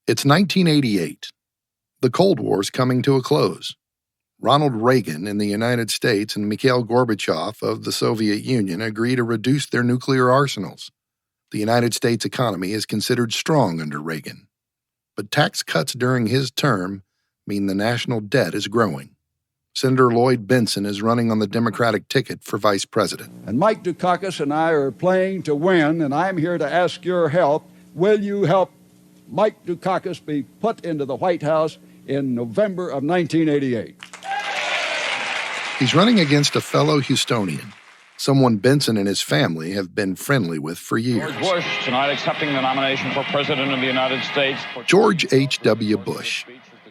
It's 1988. The Cold War's coming to a close. Ronald Reagan in the United States and Mikhail Gorbachev of the Soviet Union agree to reduce their nuclear arsenals. The United States economy is considered strong under Reagan. But tax cuts during his term mean the national debt is growing. Senator Lloyd Bentsen is running on the Democratic ticket for vice president. And Mike Dukakis and I are playing to win, and I'm here to ask your help. Will you help Mike Dukakis be put into the White House in November of 1988? He's running against a fellow Houstonian, someone Bentsen and his family have been friendly with for years. George Bush, tonight accepting the nomination for President of the United States. George H.W. Bush,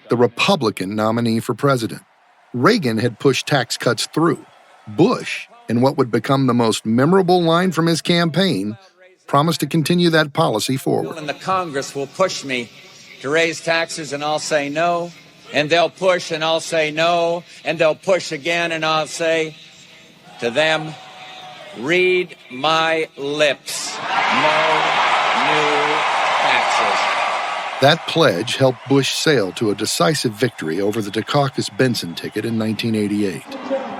the Republican nominee for president. Reagan had pushed tax cuts through. Bush, in what would become the most memorable line from his campaign, promised to continue that policy forward. And the Congress will push me to raise taxes, and I'll say no. And they'll push, and I'll say no. And they'll push again, and I'll say to them, read my lips. No new taxes. That pledge helped Bush sail to a decisive victory over the Dukakis-Bentsen ticket in 1988.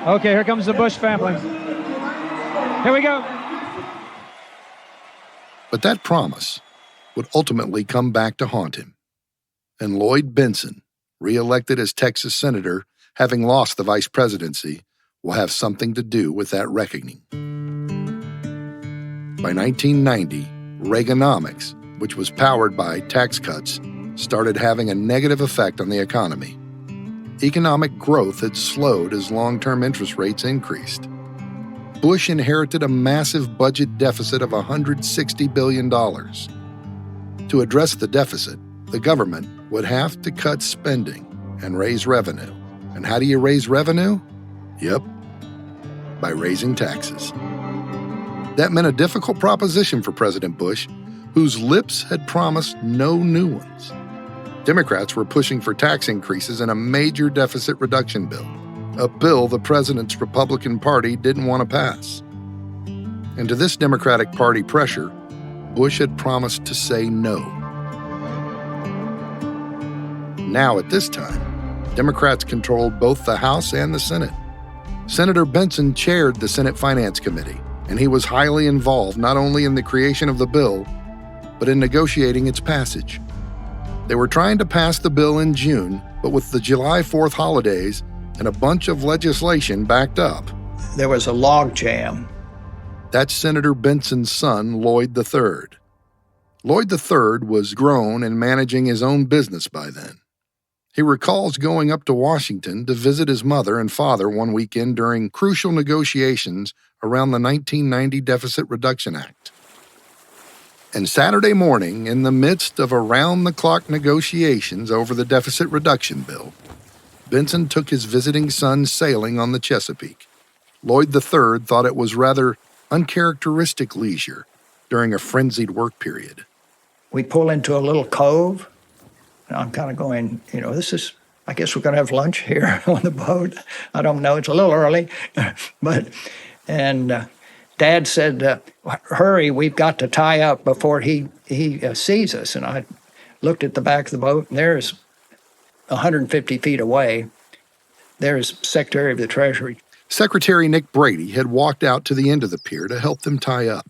Okay, here comes the Bush family. Here we go. But that promise would ultimately come back to haunt him. And Lloyd Bentsen, re-elected as Texas senator, having lost the vice presidency, will have something to do with that reckoning. By 1990, Reaganomics, which was powered by tax cuts, started having a negative effect on the economy. Economic growth had slowed as long-term interest rates increased. Bush inherited a massive budget deficit of $160 billion. To address the deficit, the government would have to cut spending and raise revenue. And how do you raise revenue? Yep, by raising taxes. That meant a difficult proposition for President Bush, whose lips had promised no new ones. Democrats were pushing for tax increases in a major deficit reduction bill, a bill the president's Republican Party didn't want to pass. And to this Democratic Party pressure, Bush had promised to say no. Now, at this time, Democrats controlled both the House and the Senate. Senator Bentsen chaired the Senate Finance Committee, and he was highly involved not only in the creation of the bill, but in negotiating its passage. They were trying to pass the bill in June, but with the July 4th holidays and a bunch of legislation backed up. There was a log jam. That's Senator Bentsen's son, Lloyd III. Lloyd III was grown and managing his own business by then. He recalls going up to Washington to visit his mother and father one weekend during crucial negotiations around the 1990 Deficit Reduction Act. And Saturday morning, in the midst of around-the-clock negotiations over the deficit reduction bill, Bentsen took his visiting son sailing on the Chesapeake. Lloyd III thought it was rather uncharacteristic leisure during a frenzied work period. We pull into a little cove, and I'm kind of going, I guess we're going to have lunch here on the boat. I don't know, it's a little early, and Dad said, hurry, we've got to tie up before he sees us. And I looked at the back of the boat, and there's 150 feet away, there's Secretary of the Treasury. Secretary Nick Brady had walked out to the end of the pier to help them tie up.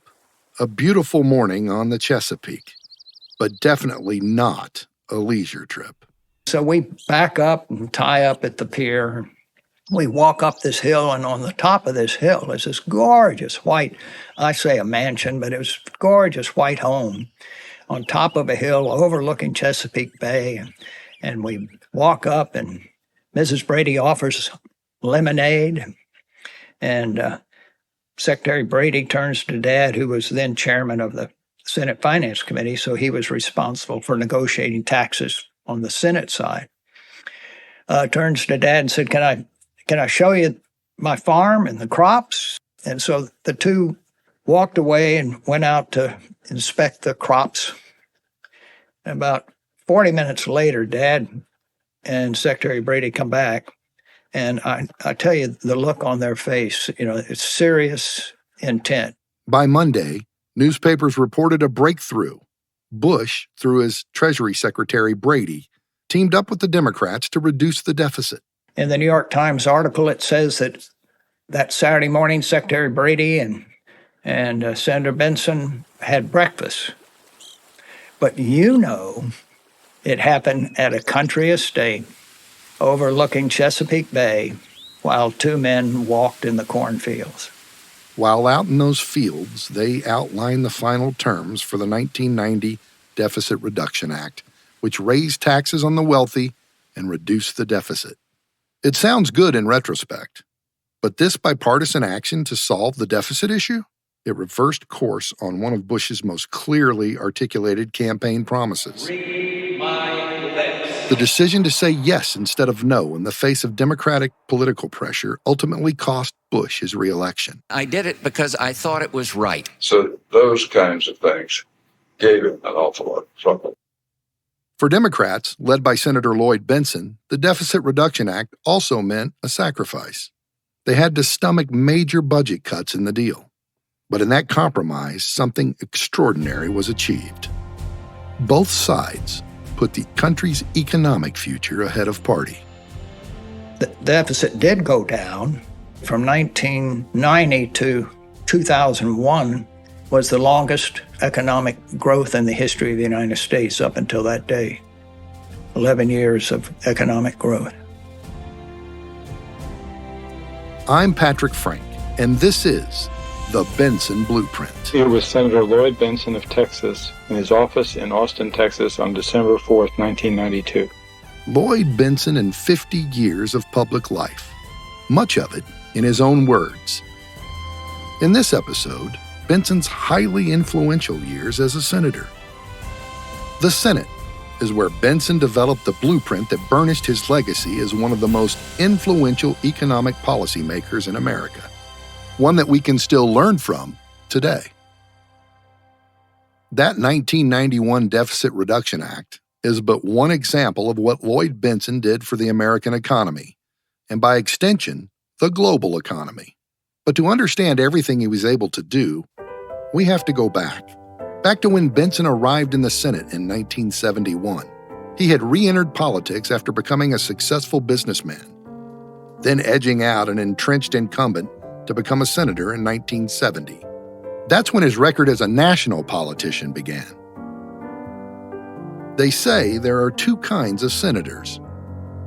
A beautiful morning on the Chesapeake, but definitely not a leisure trip. So we back up and tie up at the pier. We walk up this hill, and on the top of this hill is this gorgeous white, I say a mansion, but it was a gorgeous white home on top of a hill overlooking Chesapeake Bay. And we walk up, and Mrs. Brady offers lemonade. And Secretary Brady turns to Dad, who was then chairman of the Senate Finance Committee, so he was responsible for negotiating taxes on the Senate side. Turns to Dad and said, Can I show you my farm and the crops? And so the two walked away and went out to inspect the crops. About 40 minutes later, Dad and Secretary Brady come back, and I tell you, the look on their face, it's serious intent. By Monday, newspapers reported a breakthrough. Bush, through his Treasury Secretary Brady, teamed up with the Democrats to reduce the deficit. In the New York Times article, it says that Saturday morning, Secretary Brady and Senator Bentsen had breakfast. But it happened at a country estate overlooking Chesapeake Bay while two men walked in the cornfields. While out in those fields, they outlined the final terms for the 1990 Deficit Reduction Act, which raised taxes on the wealthy and reduced the deficit. It sounds good in retrospect, but this bipartisan action to solve the deficit issue? It reversed course on one of Bush's most clearly articulated campaign promises. Read my lips. The decision to say yes instead of no in the face of Democratic political pressure ultimately cost Bush his reelection. I did it because I thought it was right. So those kinds of things gave him an awful lot of trouble. For Democrats, led by Senator Lloyd Bentsen, the Deficit Reduction Act also meant a sacrifice. They had to stomach major budget cuts in the deal. But in that compromise, something extraordinary was achieved. Both sides put the country's economic future ahead of party. The deficit did go down. From 1990 to 2001 was the longest economic growth in the history of the United States up until that day. 11 years of economic growth. I'm Patrick Frank, and this is The Bentsen Blueprint. Here was Senator Lloyd Bentsen of Texas in his office in Austin, Texas on December 4th, 1992. Lloyd Bentsen and 50 years of public life, much of it in his own words. In this episode, Bentsen's highly influential years as a senator. The Senate is where Bentsen developed the blueprint that burnished his legacy as one of the most influential economic policymakers in America, one that we can still learn from today. That 1991 Deficit Reduction Act is but one example of what Lloyd Bentsen did for the American economy, and by extension, the global economy. But to understand everything he was able to do, we have to go back to when Bentsen arrived in the Senate in 1971. He had re-entered politics after becoming a successful businessman, then edging out an entrenched incumbent to become a senator in 1970. That's when his record as a national politician began. They say there are two kinds of senators: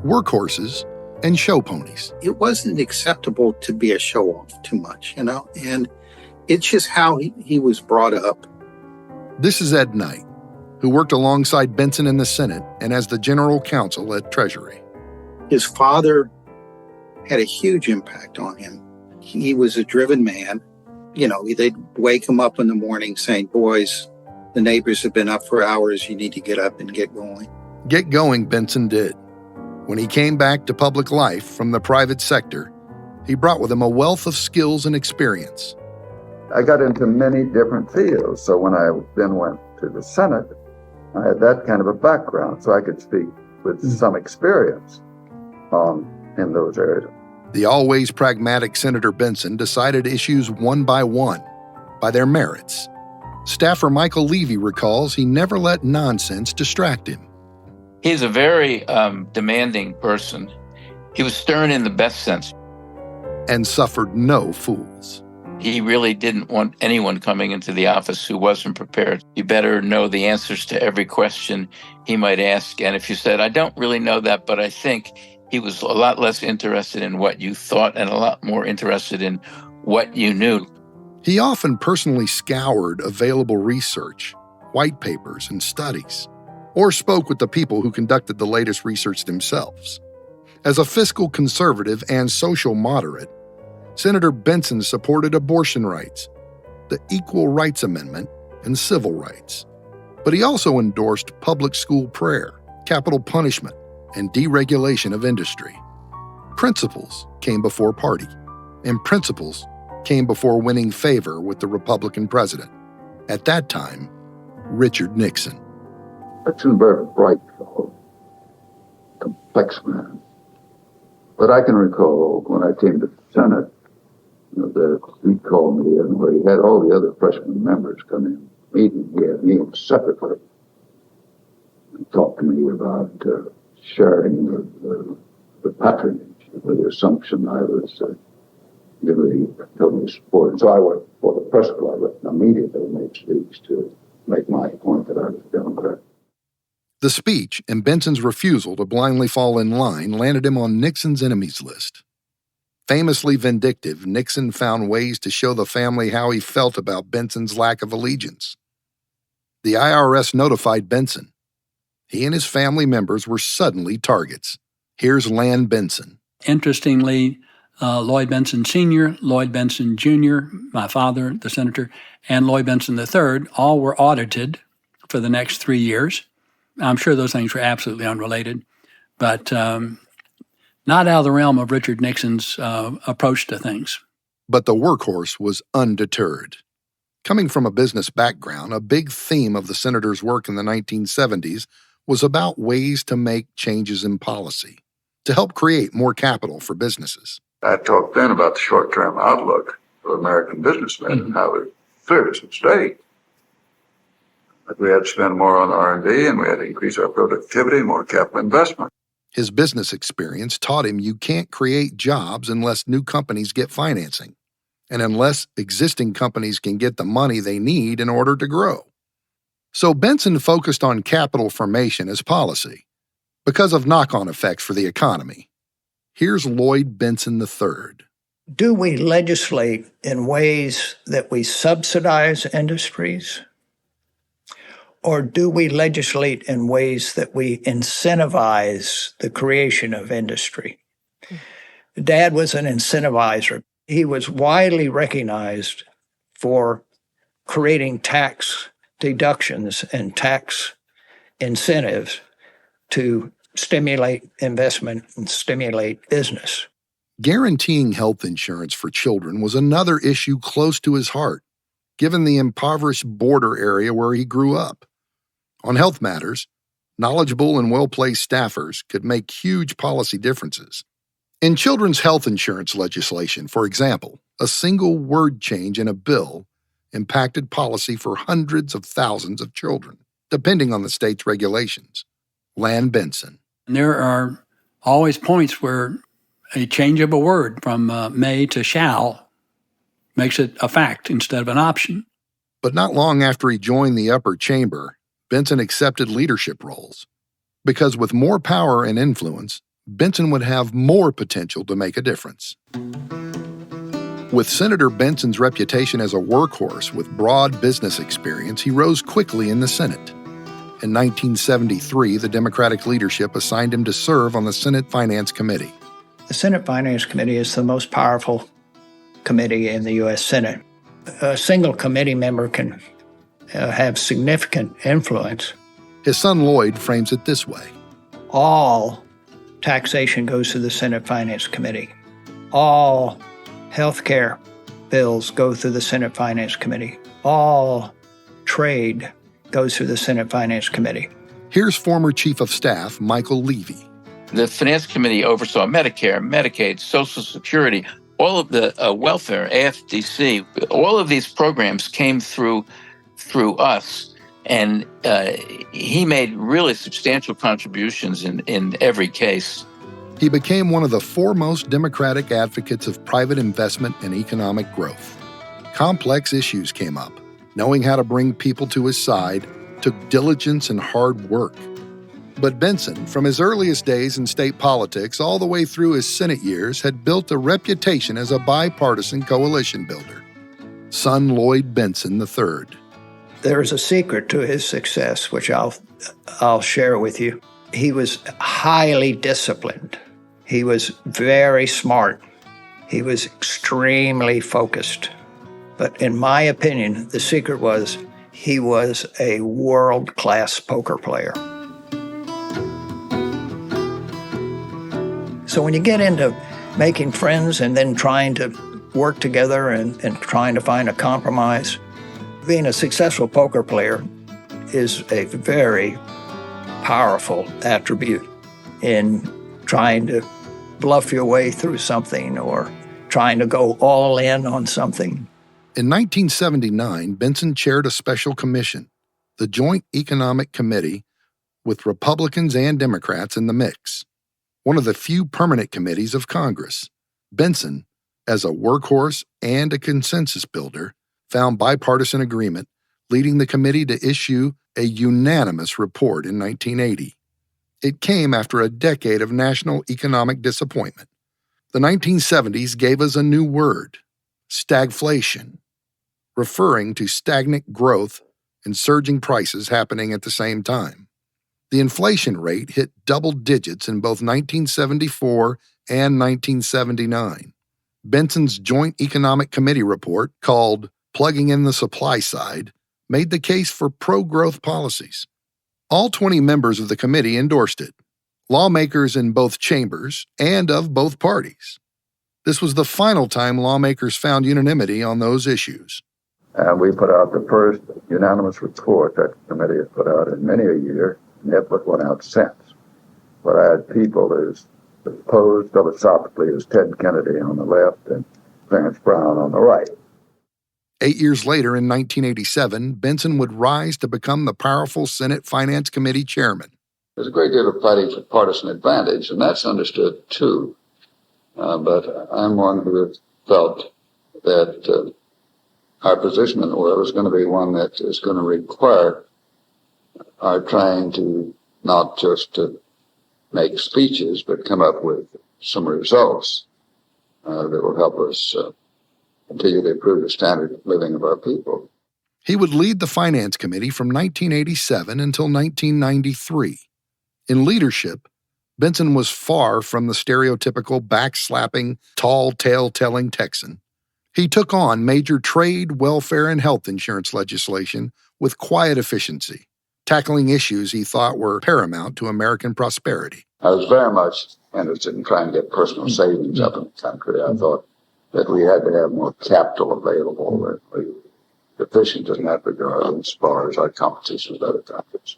workhorses and show ponies. It wasn't acceptable to be a show-off too much, and it's just how he was brought up. This is Ed Knight, who worked alongside Bentsen in the Senate and as the general counsel at Treasury. His father had a huge impact on him. He was a driven man. They'd wake him up in the morning saying, "Boys, the neighbors have been up for hours. You need to get up and get going." Get going, Bentsen did. When he came back to public life from the private sector, he brought with him a wealth of skills and experience. I got into many different fields, so when I then went to the Senate, I had that kind of a background, so I could speak with some experience in those areas. The always pragmatic Senator Bentsen decided issues one, by their merits. Staffer Michael Levy recalls he never let nonsense distract him. He's a very demanding person. He was stern in the best sense. And suffered no fools. He really didn't want anyone coming into the office who wasn't prepared. You better know the answers to every question he might ask. And if you said, "I don't really know that, but I think," he was a lot less interested in what you thought and a lot more interested in what you knew. He often personally scoured available research, white papers, and studies, or spoke with the people who conducted the latest research themselves. As a fiscal conservative and social moderate, Senator Bentsen supported abortion rights, the Equal Rights Amendment, and civil rights. But he also endorsed public school prayer, capital punishment, and deregulation of industry. Principles came before party, and principles came before winning favor with the Republican president, at that time, Richard Nixon. Nixon, very bright fellow, complex man. But I can recall when I came to the Senate, that he called me in where he had all the other freshman members come in, meeting. He had meetings separately. talked to me about sharing the patronage, with the assumption I was going to be totally supported. So I went for the press club and immediately made speaks to make my point that I was a Democrat. The speech and Bentsen's refusal to blindly fall in line landed him on Nixon's enemies list. Famously vindictive, Nixon found ways to show the family how he felt about Bentsen's lack of allegiance. The IRS notified Bentsen. He and his family members were suddenly targets. Here's Lloyd Bentsen. Interestingly, Lloyd Bentsen Sr., Lloyd Bentsen Jr., my father, the senator, and Lloyd Bentsen III all were audited for the next 3 years. I'm sure those things were absolutely unrelated, but not out of the realm of Richard Nixon's approach to things. But the workhorse was undeterred. Coming from a business background, a big theme of the senator's work in the 1970s was about ways to make changes in policy, to help create more capital for businesses. I talked then about the short-term outlook for American businessmen and how it clear as a state. That we had to spend more on R&D and we had to increase our productivity, more capital investment. His business experience taught him you can't create jobs unless new companies get financing, and unless existing companies can get the money they need in order to grow. So Bentsen focused on capital formation as policy because of knock-on effects for the economy. Here's Lloyd Bentsen III. Do we legislate in ways that we subsidize industries? Or do we legislate in ways that we incentivize the creation of industry? Dad was an incentivizer. He was widely recognized for creating tax deductions and tax incentives to stimulate investment and stimulate business. Guaranteeing health insurance for children was another issue close to his heart, given the impoverished border area where he grew up. On health matters, knowledgeable and well-placed staffers could make huge policy differences. In children's health insurance legislation, for example, a single word change in a bill impacted policy for hundreds of thousands of children, depending on the state's regulations. Lloyd Bentsen. And there are always points where a change of a word from may to shall makes it a fact instead of an option. But not long after he joined the upper chamber, Bentsen accepted leadership roles. Because with more power and influence, Bentsen would have more potential to make a difference. With Senator Bentsen's reputation as a workhorse with broad business experience, he rose quickly in the Senate. In 1973, the Democratic leadership assigned him to serve on the Senate Finance Committee. The Senate Finance Committee is the most powerful committee in the U.S. Senate. A single committee member can have significant influence. His son Lloyd frames it this way. All taxation goes to the Senate Finance Committee. All health care bills go through the Senate Finance Committee. All trade goes through the Senate Finance Committee. Here's former Chief of Staff Michael Levy. The Finance Committee oversaw Medicare, Medicaid, Social Security, all of the welfare, AFDC. All of these programs came through us, and he made really substantial contributions in every case. He became one of the foremost Democratic advocates of private investment and economic growth. Complex issues came up. Knowing how to bring people to his side took diligence and hard work. But Bentsen, from his earliest days in state politics all the way through his Senate years, had built a reputation as a bipartisan coalition builder. Son Lloyd Bentsen III. There's a secret to his success, which I'll share with you. He was highly disciplined. He was very smart. He was extremely focused. But in my opinion, the secret was he was a world-class poker player. So when you get into making friends and then trying to work together and trying to find a compromise, being a successful poker player is a very powerful attribute in trying to bluff your way through something or trying to go all in on something. In 1979, Bentsen chaired a special commission, the Joint Economic Committee, with Republicans and Democrats in the mix. One of the few permanent committees of Congress, Bentsen, as a workhorse and a consensus builder, found bipartisan agreement, leading the committee to issue a unanimous report in 1980. It came after a decade of national economic disappointment. The 1970s gave us a new word, stagflation, referring to stagnant growth and surging prices happening at the same time. The inflation rate hit double digits in both 1974 and 1979. Bentsen's Joint Economic Committee report, called Plugging in the Supply Side, made the case for pro-growth policies. All 20 members of the committee endorsed it, lawmakers in both chambers and of both parties. This was the final time lawmakers found unanimity on those issues. And we put out the first unanimous report that the committee has put out in many a year, and they've put one out since. But I had people as opposed philosophically as Ted Kennedy on the left and Clarence Brown on the right. 8 years later, in 1987, Bentsen would rise to become the powerful Senate Finance Committee chairman. There's a great deal of fighting for partisan advantage, and that's understood too. But I'm one who has felt that our position in the world is going to be one that is going to require our trying to not just to make speeches, but come up with some results that will help us continue to improve the standard of living of our people. He would lead the Finance Committee from 1987 until 1993. In leadership, Bentsen was far from the stereotypical backslapping, tall tale-telling Texan. He took on major trade, welfare, and health insurance legislation with quiet efficiency, tackling issues he thought were paramount to American prosperity. I was very much interested in trying to get personal savings up in the country. I thought that we had to have more capital available. We're deficient in that regard as far as our competition with other countries.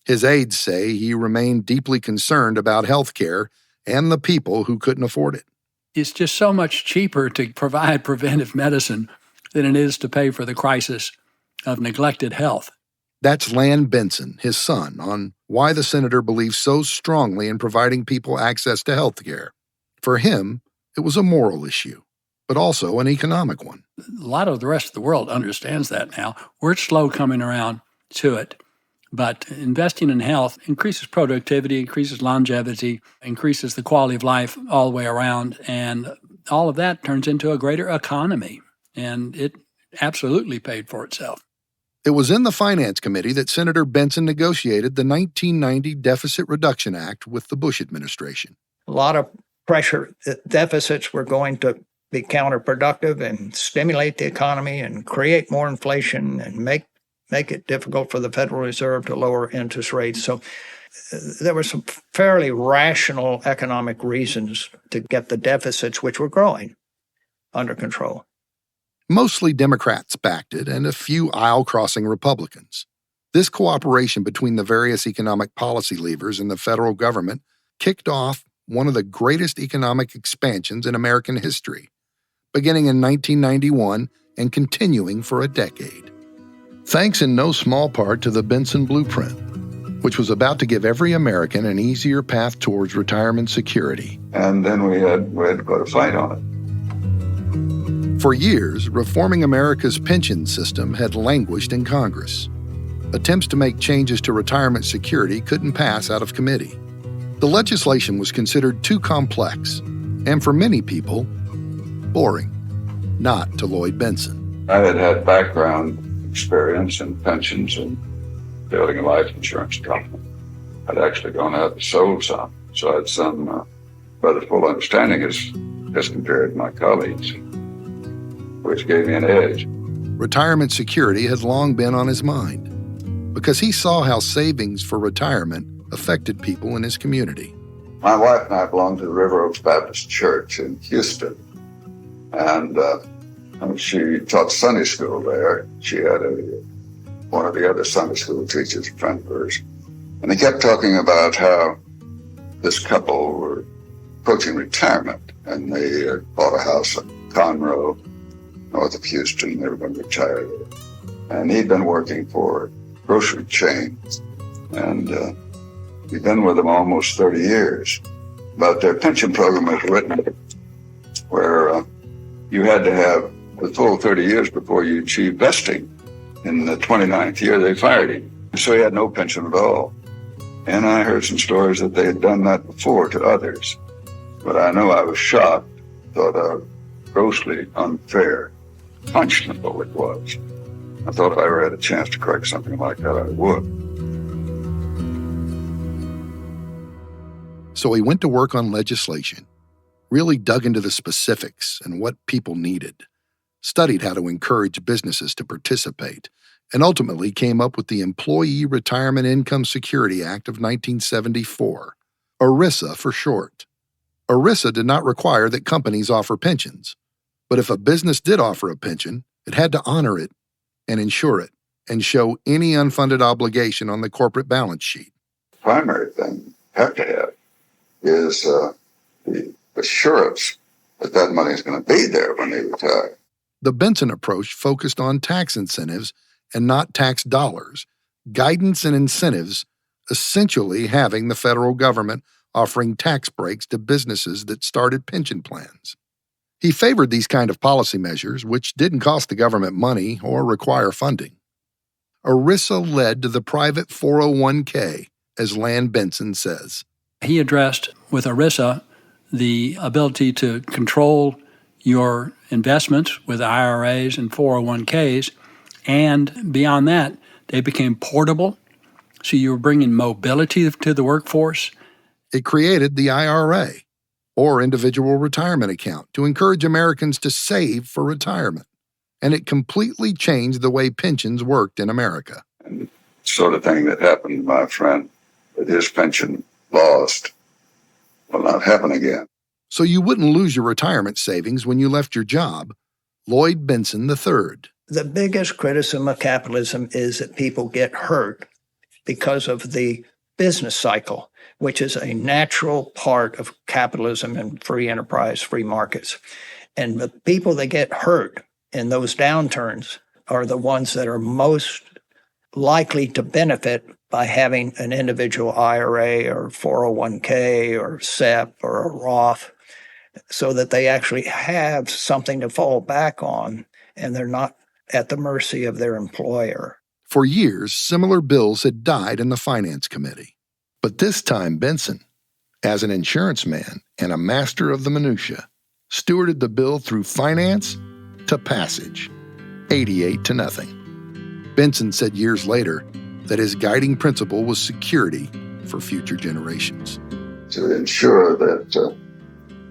His aides say he remained deeply concerned about health care and the people who couldn't afford it. It's just so much cheaper to provide preventive medicine than it is to pay for the crisis of neglected health. That's Lloyd Bentsen, his son, on why the senator believes so strongly in providing people access to health care. For him, it was a moral issue, but also an economic one. A lot of the rest of the world understands that now. We're slow coming around to it. But investing in health increases productivity, increases longevity, increases the quality of life all the way around. And all of that turns into a greater economy. And it absolutely paid for itself. It was in the Finance Committee that Senator Bentsen negotiated the 1990 Deficit Reduction Act with the Bush administration. A lot of pressure. Deficits were going to be counterproductive and stimulate the economy and create more inflation and make it difficult for the Federal Reserve to lower interest rates. So there were some fairly rational economic reasons to get the deficits, which were growing, under control. Mostly Democrats backed it, and a few aisle-crossing Republicans. This cooperation between the various economic policy levers in the federal government kicked off one of the greatest economic expansions in American history, beginning in 1991 and continuing for a decade. Thanks in no small part to the Bentsen Blueprint, which was about to give every American an easier path towards retirement security. And then we had to put a fight on it. For years, reforming America's pension system had languished in Congress. Attempts to make changes to retirement security couldn't pass out of committee. The legislation was considered too complex, and for many people, boring. Not to Lloyd Bentsen. I had background experience in pensions and building a life insurance company. I'd actually gone out and sold some, so I had some rather full understanding as compared to my colleagues, which gave me an edge. Retirement security had long been on his mind because he saw how savings for retirement affected people in his community. My wife and I belonged to the River Oaks Baptist Church in Houston, and she taught Sunday school there. She had one of the other Sunday school teachers, a friend of hers. And they kept talking about how this couple were approaching retirement. And they bought a house in Conroe, north of Houston. They were going to retire there. And he'd been working for a grocery chain. and we've been with them almost 30 years. But their pension program is written where you had to have the full 30 years before you achieved vesting. In the 29th year, they fired him. So he had no pension at all. And I heard some stories that they had done that before to others. But I know I was shocked, thought grossly unfair, punishable it was. I thought if I ever had a chance to correct something like that, I would. So he went to work on legislation, really dug into the specifics and what people needed, studied how to encourage businesses to participate, and ultimately came up with the Employee Retirement Income Security Act of 1974, ERISA for short. ERISA did not require that companies offer pensions, but if a business did offer a pension, it had to honor it and insure it and show any unfunded obligation on the corporate balance sheet. The primary thing you have to have is the assurance that that money is going to be there when they retire. The Bentsen approach focused on tax incentives and not tax dollars, guidance and incentives, essentially having the federal government offering tax breaks to businesses that started pension plans. He favored these kind of policy measures, which didn't cost the government money or require funding. ERISA led to the private 401k, as Lloyd Bentsen says. He addressed with ERISA the ability to control your investments with IRAs and 401ks, and beyond that, they became portable, so you were bringing mobility to the workforce. It created the IRA, or individual retirement account, to encourage Americans to save for retirement. And it completely changed the way pensions worked in America. And the sort of thing that happened to my friend with his pension lost will not happen again. So you wouldn't lose your retirement savings when you left your job. Lloyd Bentsen III. The biggest criticism of capitalism is that people get hurt because of the business cycle, which is a natural part of capitalism and free enterprise, free markets. And the people that get hurt in those downturns are the ones that are most likely to benefit by having an individual IRA or 401k or SEP or a Roth, so that they actually have something to fall back on and they're not at the mercy of their employer. For years, similar bills had died in the Finance Committee. But this time, Bentsen, as an insurance man and a master of the minutia, stewarded the bill through finance to passage, 88-0. Bentsen said years later that his guiding principle was security for future generations. To ensure that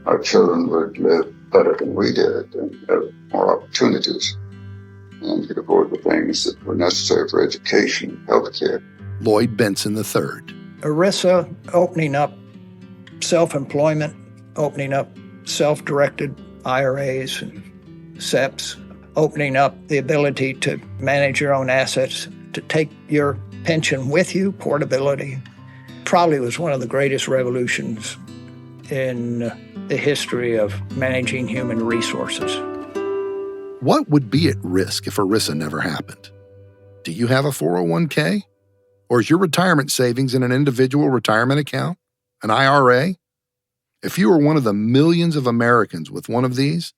our children would live better than we did and have more opportunities and could afford the things that were necessary for education, healthcare. Lloyd Bentsen III. ERISA opening up self-employment, opening up self-directed IRAs and SEPs, opening up the ability to manage your own assets, to take your pension with you, portability, probably was one of the greatest revolutions in the history of managing human resources. What would be at risk if ERISA never happened? Do you have a 401k? Or is your retirement savings in an individual retirement account, an IRA? If you are one of the millions of Americans with one of these,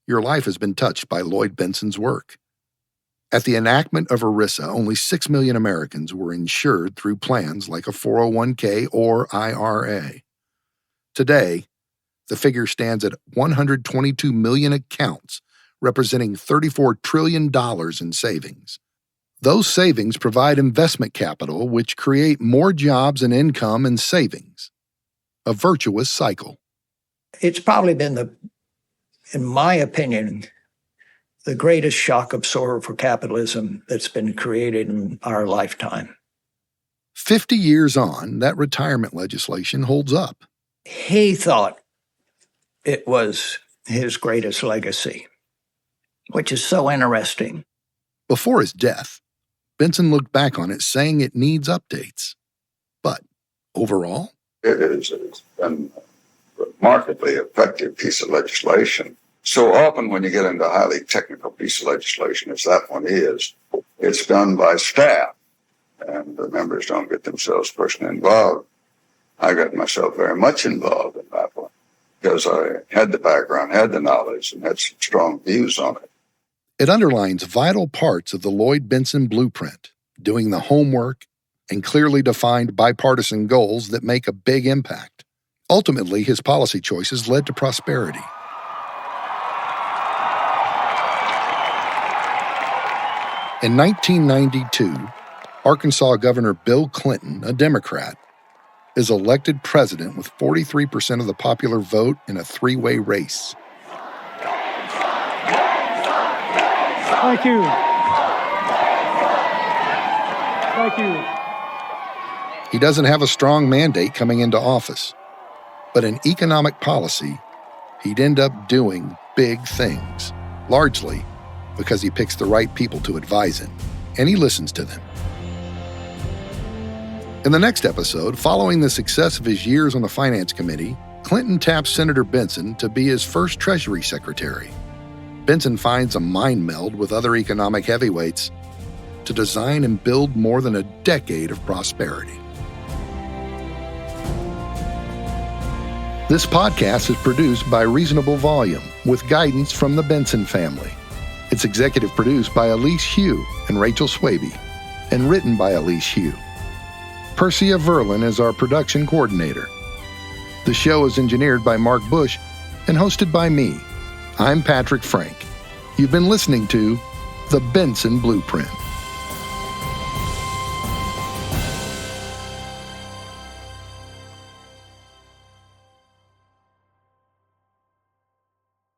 your life has been touched by Lloyd Bentsen's work. At the enactment of ERISA, only 6 million Americans were insured through plans like a 401k or IRA. Today, the figure stands at 122 million accounts, representing $34 trillion in savings. Those savings provide investment capital, which create more jobs and income and savings. A virtuous cycle. It's probably been, in my opinion, the greatest shock absorber for capitalism that's been created in our lifetime. 50 years on, that retirement legislation holds up. He thought it was his greatest legacy, which is so interesting. Before his death, Bentsen looked back on it saying it needs updates. But overall, it's been a remarkably effective piece of legislation. So often when you get into a highly technical piece of legislation, as that one is, it's done by staff. and the members don't get themselves personally involved. I got myself very much involved in that one because I had the background, had the knowledge, and had some strong views on it. It underlines vital parts of the Lloyd Bentsen blueprint, doing the homework and clearly defined bipartisan goals that make a big impact. Ultimately, his policy choices led to prosperity. In 1992, Arkansas Governor Bill Clinton, a Democrat, is elected president with 43% of the popular vote in a three-way race. Thank you. Thank you. He doesn't have a strong mandate coming into office, but in economic policy, he'd end up doing big things, largely because he picks the right people to advise him, and he listens to them. In the next episode, following the success of his years on the Finance Committee, Clinton taps Senator Bentsen to be his first Treasury Secretary. Bentsen finds a mind meld with other economic heavyweights to design and build more than a decade of prosperity. This podcast is produced by Reasonable Volume with guidance from the Bentsen family. It's executive produced by Elise Hugh and Rachel Swaby, and written by Elise Hugh. Percia Verlin is our production coordinator. The show is engineered by Mark Bush and hosted by me. I'm Patrick Frank. You've been listening to The Bentsen Blueprint.